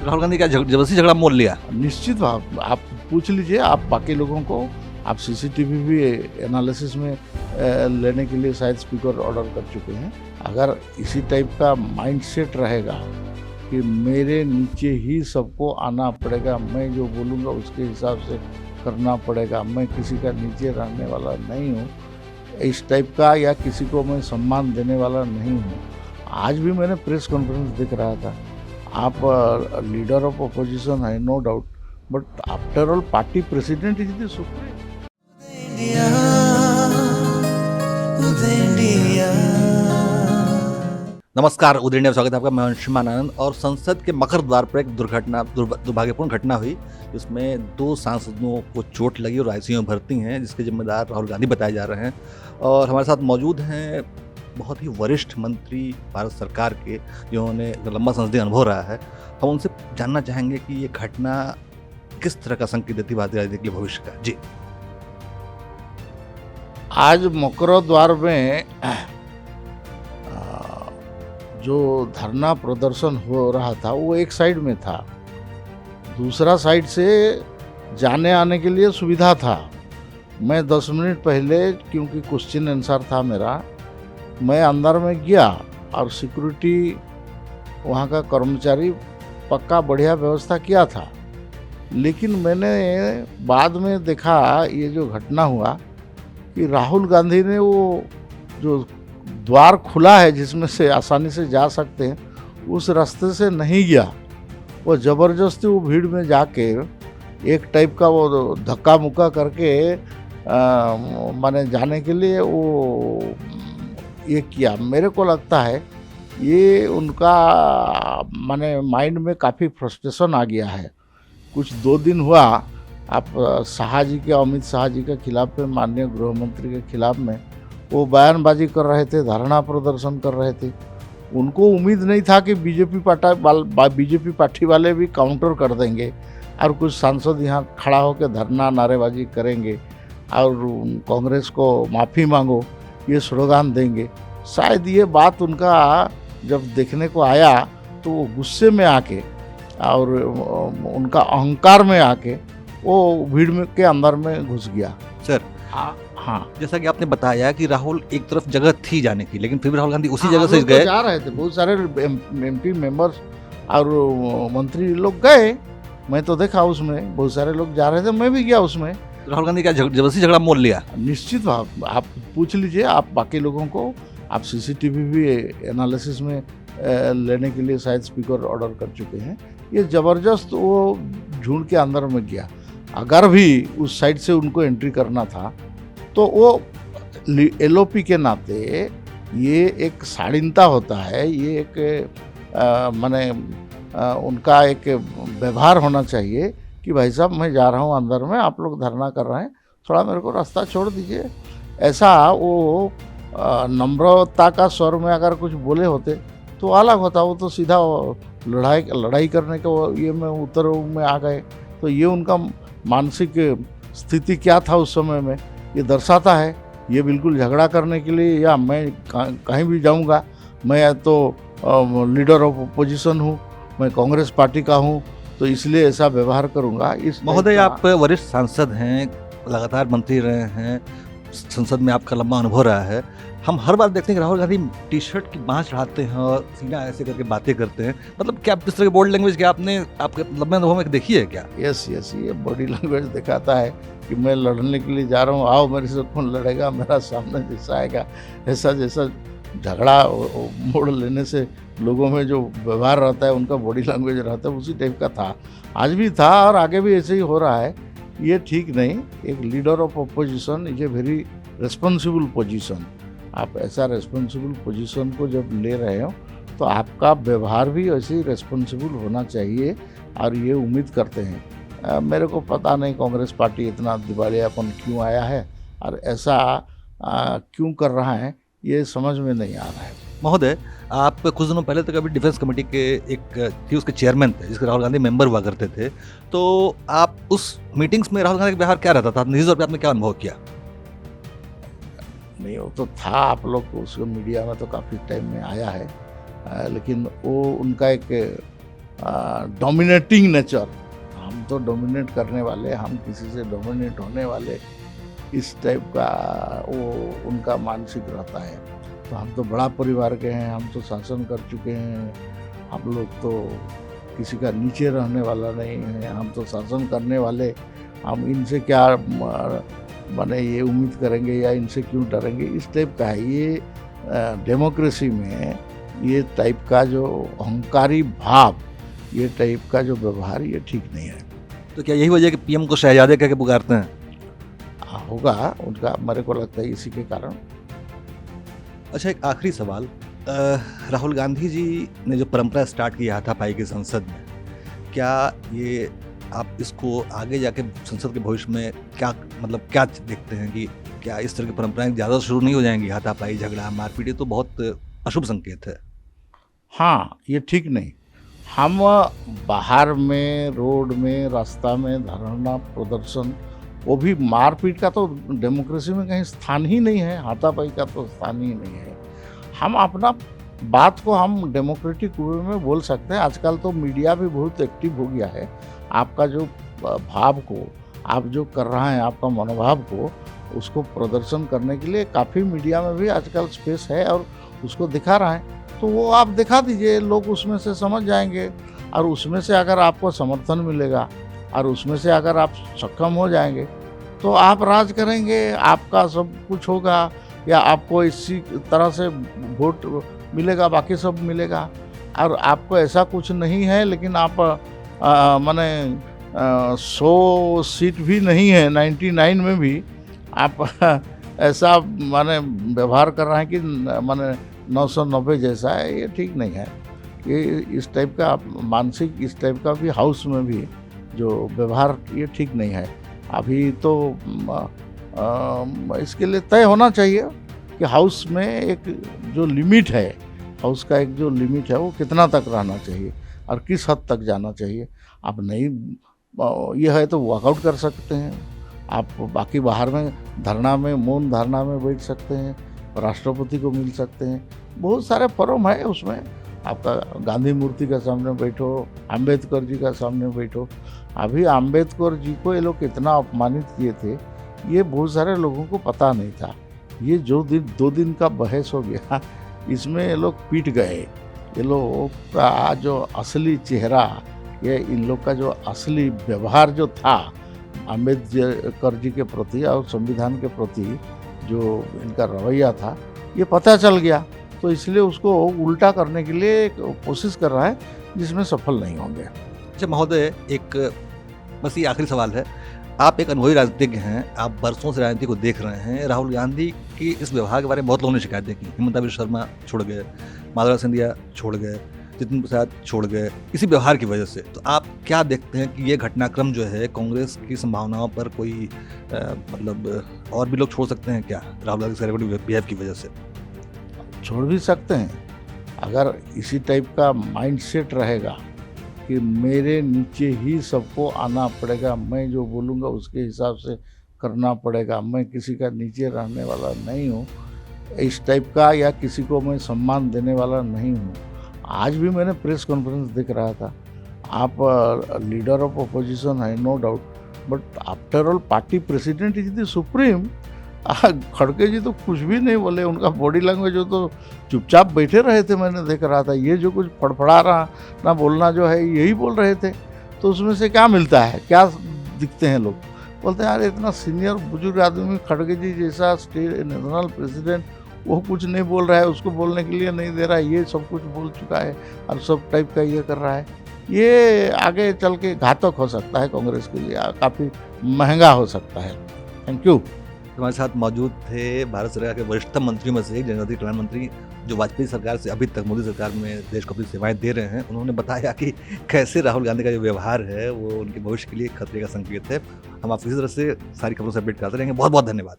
राहुल गांधी का जबरदस्ती झगड़ा मोल लिया। निश्चित आप पूछ लीजिए, आप बाकी लोगों को, आप सीसीटीवी भी एनालिसिस में लेने के लिए शायद स्पीकर ऑर्डर कर चुके हैं। अगर इसी टाइप का माइंडसेट रहेगा कि मेरे नीचे ही सबको आना पड़ेगा, मैं जो बोलूँगा उसके हिसाब से करना पड़ेगा, मैं किसी का नीचे रहने वाला नहीं हूँ, इस टाइप का, या किसी को मैं सम्मान देने वाला नहीं हूँ। आज भी मैंने प्रेस कॉन्फ्रेंस देख रहा था, आप लीडर ऑफ अपोजिशन है no doubt, but after all party president is the supreme. नमस्कार, उदय इंडिया में स्वागत है आपका। मैं अंशुमान आनंद। और संसद के मकर द्वार पर एक दुर्भाग्यपूर्ण घटना हुई, जिसमें 2 सांसदों को चोट लगी और आईसीयू में भर्ती हैं, जिसके जिम्मेदार राहुल गांधी बताए जा रहे हैं। और हमारे साथ मौजूद हैं बहुत ही वरिष्ठ मंत्री भारत सरकार के, जिन्होंने लंबा संसदीय अनुभव रहा है। हम उनसे जानना चाहेंगे कि ये घटना किस तरह का संकेत देती भारतीय राजनीति के भविष्य का। जी, आज मकर द्वार में जो धरना प्रदर्शन हो रहा था वो एक साइड में था, दूसरा साइड से जाने आने के लिए सुविधा था। मैं 10 मिनट पहले, क्योंकि क्वेश्चन आंसर था मेरा, मैं अंदर में गया और सिक्योरिटी वहाँ का कर्मचारी पक्का बढ़िया व्यवस्था किया था। लेकिन मैंने बाद में देखा ये जो घटना हुआ कि राहुल गांधी ने वो जो द्वार खुला है जिसमें से आसानी से जा सकते हैं, उस रास्ते से नहीं गया। वो ज़बरदस्ती वो भीड़ में जाके एक टाइप का वो धक्का मुक्का करके माने जाने के लिए वो ये किया। मेरे को लगता है ये उनका माने माइंड में काफ़ी फ्रस्ट्रेशन आ गया है। कुछ 2 दिन हुआ, आप शाह जी के, अमित शाह जी के खिलाफ में, माननीय गृह मंत्री के खिलाफ में वो बयानबाजी कर रहे थे, धरना प्रदर्शन कर रहे थे। उनको उम्मीद नहीं था कि बीजेपी पार्टी वाले भी काउंटर कर देंगे और कुछ सांसद यहाँ खड़ा होकर धरना नारेबाजी करेंगे और कांग्रेस को माफ़ी मांगो ये स्लोगान देंगे। शायद ये बात उनका जब देखने को आया तो वो गुस्से में आके और उनका अहंकार में आके वो भीड़ में के अंदर में घुस गया। सर, हाँ, जैसा कि आपने बताया कि राहुल एक तरफ जगह थी जाने की, लेकिन फिर भी राहुल गांधी उसी जगह से गए। जा रहे थे, बहुत सारे एमपी मेंबर्स और मंत्री लोग गए, मैं तो देखा उसमें बहुत सारे लोग जा रहे थे, मैं भी गया उसमें। राहुल गांधी का जबरदस्ती झगड़ा मोल लिया। निश्चित आप पूछ लीजिए, आप बाकी लोगों को, आप सीसीटीवी भी एनालिसिस में लेने के लिए शायद स्पीकर ऑर्डर कर चुके हैं। ये ज़बरदस्त वो झुंड के अंदर में गया। अगर भी उस साइड से उनको एंट्री करना था तो वो एलओपी के नाते ये एक शालीनता होता है, ये एक माने उनका एक व्यवहार होना चाहिए कि भाई साहब मैं जा रहा हूँ अंदर में, आप लोग धरना कर रहे हैं, थोड़ा मेरे को रास्ता छोड़ दीजिए। ऐसा वो नम्रता का स्वर में अगर कुछ बोले होते तो अलग होता। वो तो सीधा लड़ाई करने के ये में उत्तर में आ गए। तो ये उनका मानसिक स्थिति क्या था उस समय में, ये दर्शाता है। ये बिल्कुल झगड़ा करने के लिए, या मैं कहीं भी जाऊंगा, मैं तो लीडर ऑफ अपोजिशन हूँ, मैं कांग्रेस पार्टी का हूँ, तो इसलिए ऐसा व्यवहार करूंगा। इस महोदय, आप वरिष्ठ सांसद हैं, लगातार मंत्री रहे हैं, संसद में आपका लंबा अनुभव रहा है। हम हर बार देखते हैं कि राहुल गांधी टी शर्ट की बाँह चढ़ाते हैं और सीना ऐसे करके बातें करते हैं। मतलब क्या इस तरह की बॉडी लैंग्वेज क्या आपने आपके लंबे अनुभव में देखी है क्या? यस, ये बॉडी लैंग्वेज दिखाता है कि मैं लड़ने के लिए जा रहा हूँ, आओ मेरे से कौन लड़ेगा, मेरा सामने जैसा आएगा। ऐसा जैसा झगड़ा मोड़ लेने से लोगों में जो व्यवहार रहता है, उनका बॉडी लैंग्वेज रहता है, उसी टाइप का था। आज भी था और आगे भी ऐसे ही हो रहा है। ये ठीक नहीं। एक leader of opposition is a very responsible position. आप ऐसा रिस्पॉन्सिबल पोजीशन को जब ले रहे हो तो आपका व्यवहार भी ऐसे ही रिस्पॉन्सिबल होना चाहिए, और ये उम्मीद करते हैं। मेरे को पता नहीं कांग्रेस पार्टी इतना दिवालियापन क्यों आया है और ऐसा क्यों कर रहा है, ये समझ में नहीं आ रहा है। महोदय, आप कुछ दिनों पहले तक अभी डिफेंस कमेटी के एक थी, उसके चेयरमैन थे, जिसके राहुल गांधी मेंबर हुआ करते थे। तो आप उस मीटिंग्स में राहुल गांधी का व्यवहार क्या रहता था? निजी तौर पर आपने क्या अनुभव किया? नहीं, वो तो था, आप लोग उसको मीडिया में तो काफ़ी टाइम में आया है, लेकिन वो उनका एक डोमिनेटिंग नेचर, हम तो डोमिनेट करने वाले, हम किसी से डोमिनेट होने वाले, इस टाइप का वो उनका मानसिक रहता है। तो हम तो बड़ा परिवार के हैं, हम तो शासन कर चुके हैं, हम लोग तो किसी का नीचे रहने वाला नहीं है, हम तो शासन करने वाले, हम इनसे क्या माने ये उम्मीद करेंगे या इनसे क्यों डरेंगे, इस टाइप का है। ये डेमोक्रेसी में ये टाइप का जो अहंकारी भाव, ये टाइप का जो व्यवहार, ये ठीक नहीं है। तो क्या यही वजह है कि पीएम को शहजादे कह के पुकारते हैं? होगा उनका, मेरे को लगता है इसी के कारण। अच्छा, एक आखिरी सवाल, राहुल गांधी जी ने जो परंपरा स्टार्ट की हाथापाई की संसद में, क्या ये आप इसको आगे जाके संसद के भविष्य में क्या मतलब क्या देखते हैं कि क्या इस तरह की परंपराएं ज़्यादा शुरू नहीं हो जाएंगी? हाथापाई, झगड़ा, मारपीट, ये तो बहुत अशुभ संकेत है। हाँ, ये ठीक नहीं। हम बाहर में, रोड में, रास्ता में धरना प्रदर्शन, वो भी मारपीट का तो डेमोक्रेसी में कहीं स्थान ही नहीं है, हाथापाई का तो स्थान ही नहीं है। हम अपना बात को हम डेमोक्रेटिक वे में बोल सकते हैं। आजकल तो मीडिया भी बहुत एक्टिव हो गया है। आपका जो भाव को, आप जो कर रहे हैं, आपका मनोभाव को, उसको प्रदर्शन करने के लिए काफ़ी मीडिया में भी आजकल स्पेस है और उसको दिखा रहा है। तो वो आप दिखा दीजिए, लोग उसमें से समझ जाएंगे, और उसमें से अगर आपको समर्थन मिलेगा और उसमें से अगर आप सक्षम हो जाएंगे तो आप राज करेंगे, आपका सब कुछ होगा, या आपको इसी तरह से वोट मिलेगा, बाकी सब मिलेगा। और आपको ऐसा कुछ नहीं है, लेकिन आप माने 100 सीट भी नहीं है, 99 में भी आप ऐसा माने व्यवहार कर रहे हैं कि माने 990 जैसा है, ये ठीक नहीं है। ये इस टाइप का मानसिक, इस टाइप का भी हाउस में भी जो व्यवहार, ये ठीक नहीं है। अभी तो इसके लिए तय होना चाहिए कि हाउस में एक जो लिमिट है, हाउस का एक जो लिमिट है, वो कितना तक रहना चाहिए और किस हद तक जाना चाहिए। आप नहीं ये है तो वॉकआउट कर सकते हैं, आप बाकी बाहर में धरना में, मौन धरना में बैठ सकते हैं, राष्ट्रपति को मिल सकते हैं, बहुत सारे फोरम है उसमें। आपका गांधी मूर्ति के सामने बैठो, अंबेडकर जी का सामने बैठो। अभी अंबेडकर जी को ये लोग कितना अपमानित किए थे, ये बहुत सारे लोगों को पता नहीं था। ये जो 2 दिन का बहस हो गया, इसमें ये लोग पीट गए। ये लोग का जो असली चेहरा, ये इन लोग का जो असली व्यवहार जो था अंबेडकर जी के प्रति और संविधान के प्रति, जो इनका रवैया था, ये पता चल गया। तो इसलिए उसको उल्टा करने के लिए कोशिश कर रहा है, जिसमें सफल नहीं होंगे। अच्छा महोदय, एक बस ये आखिरी सवाल है, आप एक अनुभवी राजनीतिज्ञ हैं, आप बरसों से राजनीति को देख रहे हैं। राहुल गांधी की इस व्यवहार के बारे में बहुत लोगों ने शिकायतें की। हिमंता बिस्वा शर्मा छोड़ गए, माधव सिंधिया छोड़ गए, जितिन प्रसाद छोड़ गए, इसी व्यवहार की वजह से। तो आप क्या देखते हैं कि ये घटनाक्रम जो है कांग्रेस की संभावनाओं पर कोई मतलब और भी लोग छोड़ सकते हैं क्या राहुल गांधी के बिहेव की वजह से? छोड़ भी सकते हैं, अगर इसी टाइप का माइंडसेट रहेगा कि मेरे नीचे ही सबको आना पड़ेगा, मैं जो बोलूँगा उसके हिसाब से करना पड़ेगा, मैं किसी का नीचे रहने वाला नहीं हूँ, इस टाइप का, या किसी को मैं सम्मान देने वाला नहीं हूँ। आज भी मैंने प्रेस कॉन्फ्रेंस देख रहा था, आप लीडर ऑफ अपोजिशन है, no doubt, but after all party president is the supreme. खड़गे जी तो कुछ भी नहीं बोले, उनका बॉडी लैंग्वेज हो तो चुपचाप बैठे रहे थे, मैंने देख रहा था। ये जो कुछ फड़फड़ा रहा ना, बोलना जो है, यही बोल रहे थे। तो उसमें से क्या मिलता है, क्या दिखते हैं लोग? बोलते हैं यार, इतना सीनियर बुजुर्ग आदमी खड़गे जी जैसा नेशनल प्रेसिडेंट, वो कुछ नहीं बोल रहा है, उसको बोलने के लिए नहीं दे रहा है, ये सब कुछ बोल चुका है और सब टाइप का ये कर रहा है। ये आगे चल के घातक हो सकता है कांग्रेस के लिए, काफ़ी महंगा हो सकता है। Thank you. हमारे साथ मौजूद थे भारत सरकार के वरिष्ठतम मंत्रियों में से एक, जनजातीय कल्याण मंत्री, जो वाजपेयी सरकार से अभी तक मोदी सरकार में देश को अपनी सेवाएं दे रहे हैं। उन्होंने बताया कि कैसे राहुल गांधी का जो व्यवहार है वो उनके भविष्य के लिए खतरे का संकेत है। हम आपको इसी तरह से सारी खबरों से अपडेट करते रहेंगे। बहुत बहुत धन्यवाद।